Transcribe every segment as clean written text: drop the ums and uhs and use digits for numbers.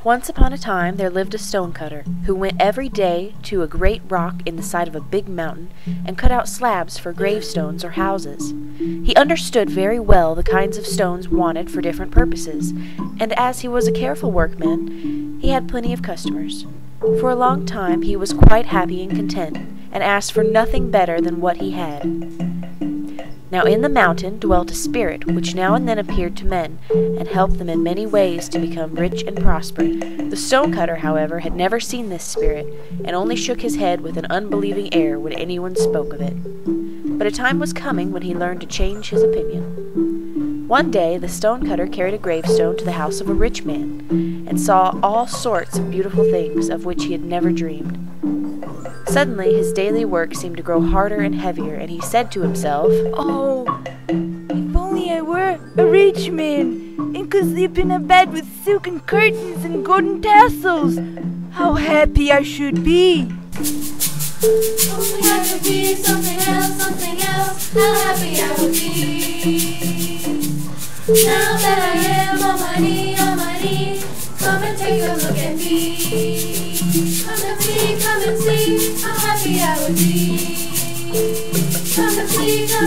Once upon a time there lived a stonecutter who went every day to a great rock in the side of a big mountain and cut out slabs for gravestones or houses. He understood very well the kinds of stones wanted for different purposes, and as he was a careful workman, he had plenty of customers. For a long time he was quite happy and content, and asked for nothing better than what he had. Now in the mountain dwelt a spirit which now and then appeared to men, and helped them in many ways to become rich and prosper. The stonecutter, however, had never seen this spirit, and only shook his head with an unbelieving air when anyone spoke of it. But a time was coming when he learned to change his opinion. One day the stonecutter carried a gravestone to the house of a rich man, and saw all sorts of beautiful things of which he had never dreamed. Suddenly his daily work seemed to grow harder and heavier, and he said to himself, "Oh, if only I were a rich man, and could sleep in a bed with silken curtains and golden tassels, how happy I should be!" Only I could be something else, how happy I would be. Now that I am on my knee, come and take a look at me. Come and see, how happy I would be. Come and see, how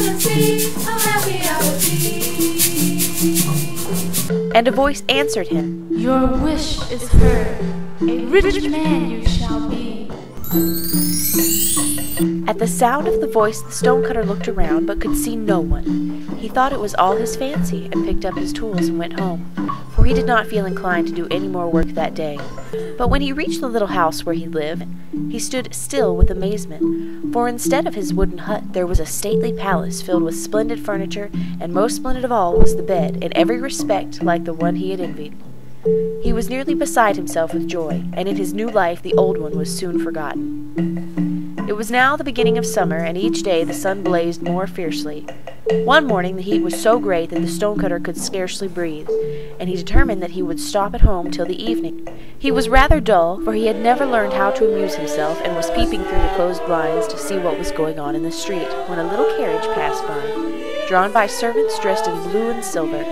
happy I would be. and a voice answered him, "Your wish is heard. A rich man you shall be." At the sound of the voice the stonecutter looked around but could see no one. He thought it was all his fancy, and picked up his tools and went home, for he did not feel inclined to do any more work that day. But when he reached the little house where he lived, he stood still with amazement, for instead of his wooden hut there was a stately palace filled with splendid furniture, and most splendid of all was the bed, in every respect like the one he had envied. He was nearly beside himself with joy, and in his new life the old one was soon forgotten. It was now the beginning of summer, and each day the sun blazed more fiercely. One morning the heat was so great that the stonecutter could scarcely breathe, and he determined that he would stop at home till the evening. He was rather dull, for he had never learned how to amuse himself, and was peeping through the closed blinds to see what was going on in the street, when a little carriage passed by, drawn by servants dressed in blue and silver.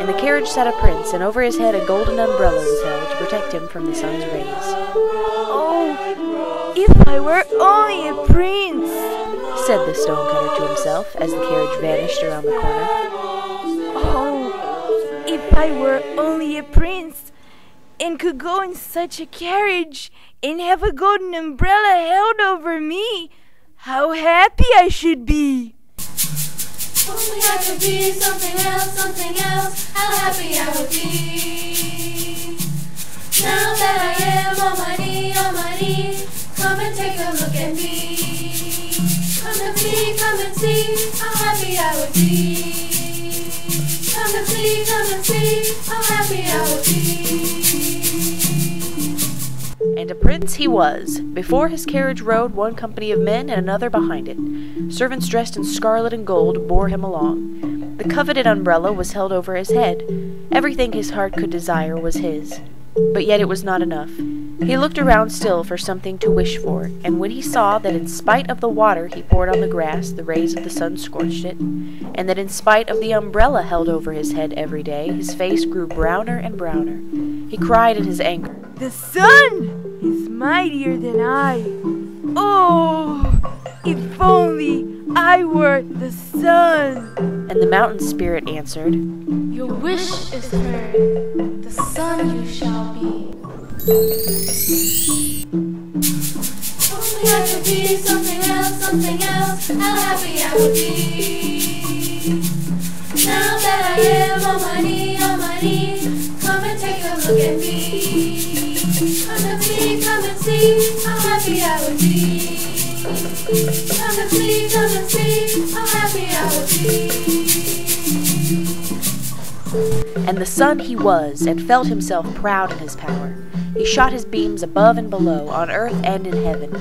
In the carriage sat a prince, and over his head a golden umbrella was held to protect him from the sun's rays. "Oh, if I were only a prince," said the stonecutter to himself as the carriage vanished around the corner. "Oh, if I were only a prince, and could go in such a carriage, and have a golden umbrella held over me, how happy I should be!" Only I could be something else, how happy I would be. Now that I am on my knee, come and take a look at me. Come and see, how happy I would be. Come and see, how happy I would be. And a prince he was. Before his carriage rode one company of men and another behind it. Servants dressed in scarlet and gold bore him along. The coveted umbrella was held over his head. Everything his heart could desire was his. But yet it was not enough. He looked around still for something to wish for, and when he saw that in spite of the water he poured on the grass the rays of the sun scorched it, and that in spite of the umbrella held over his head every day his face grew browner and browner, he cried in his anger, "The sun is mightier than I. Oh, if only I were the sun!" And the mountain spirit answered, "Your wish is heard. The sun you shall be." Only I could be something else, how happy I would be. Now that I am on my knee, come and take a look at me. Come and see, how happy I would be. Come and see, how happy I would be. And the sun he was, and felt himself proud in his power. He shot his beams above and below, on earth and in heaven.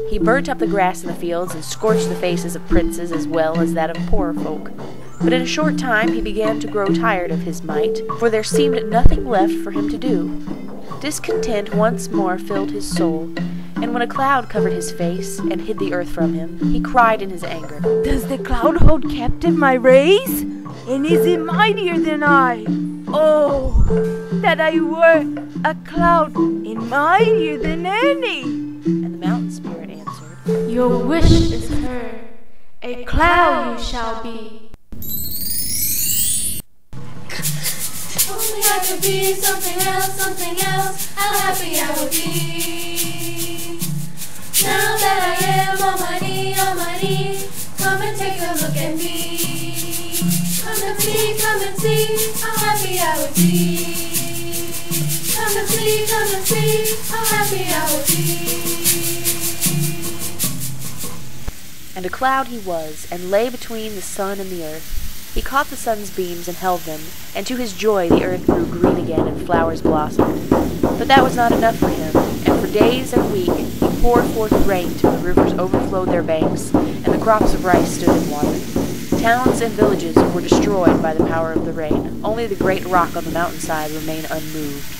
He burnt up the grass in the fields, and scorched the faces of princes as well as that of poorer folk. But in a short time he began to grow tired of his might, for there seemed nothing left for him to do. Discontent once more filled his soul, and when a cloud covered his face and hid the earth from him, he cried in his anger, "Does the cloud hold captive my rays? And is it mightier than I? Oh, that I were a cloud and mightier than any. And the mountain spirit answered, Your wish is heard. A cloud you shall be. Only I could be something else, how happy I would be. Now that I am on my knee, come and take a look at me. Come and see how happy I would be. Come and see how happy I would be. And a cloud he was, and lay between the sun and the earth. He caught the sun's beams and held them, and to his joy the earth grew green again and flowers blossomed. But that was not enough for him, and for days and weeks he poured forth rain till the rivers overflowed their banks, and the crops of rice stood in water. Towns and villages were destroyed by the power of the rain. Only the great rock on the mountainside remained unmoved.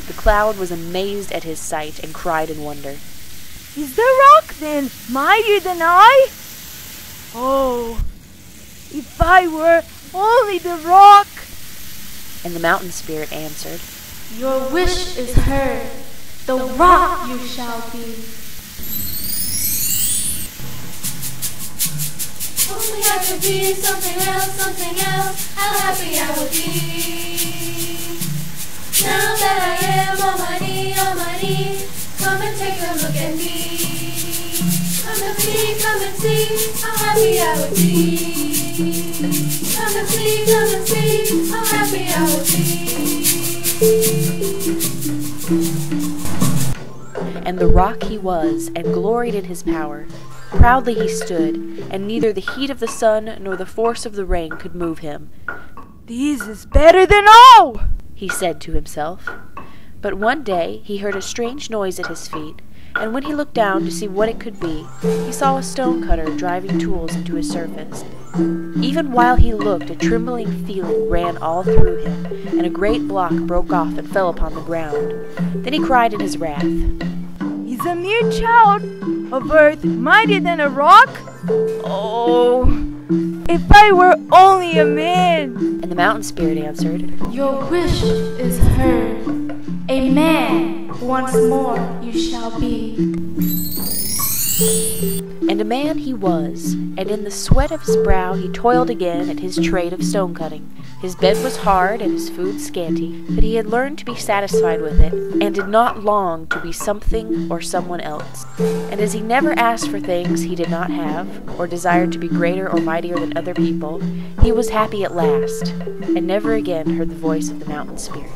The cloud was amazed at his sight and cried in wonder. Is the rock then mightier than I? Oh, if I were only the rock! And the mountain spirit answered, Your wish is heard. The rock you shall be. Only I could be something else, how happy I would be. Now that I am on my knee, come and take a look at me. Come and see how happy I would be. Come and see how happy I would be. And the rock he was, and gloried in his power. Proudly he stood, and neither the heat of the sun nor the force of the rain could move him. This is better than all, he said to himself. But one day he heard a strange noise at his feet, and when he looked down to see what it could be, he saw a stonecutter driving tools into his surface. Even while he looked, a trembling feeling ran all through him, and a great block broke off and fell upon the ground. Then he cried in his wrath, He's a mere child of earth, mightier than a rock? Oh, if I were only a man! And the mountain spirit answered, Your wish is heard. A man once more you shall be. And a man he was, and in the sweat of his brow he toiled again at his trade of stone cutting. His bed was hard and his food scanty, but he had learned to be satisfied with it, and did not long to be something or someone else. And as he never asked for things he did not have, or desired to be greater or mightier than other people, he was happy at last, and never again heard the voice of the mountain spirit.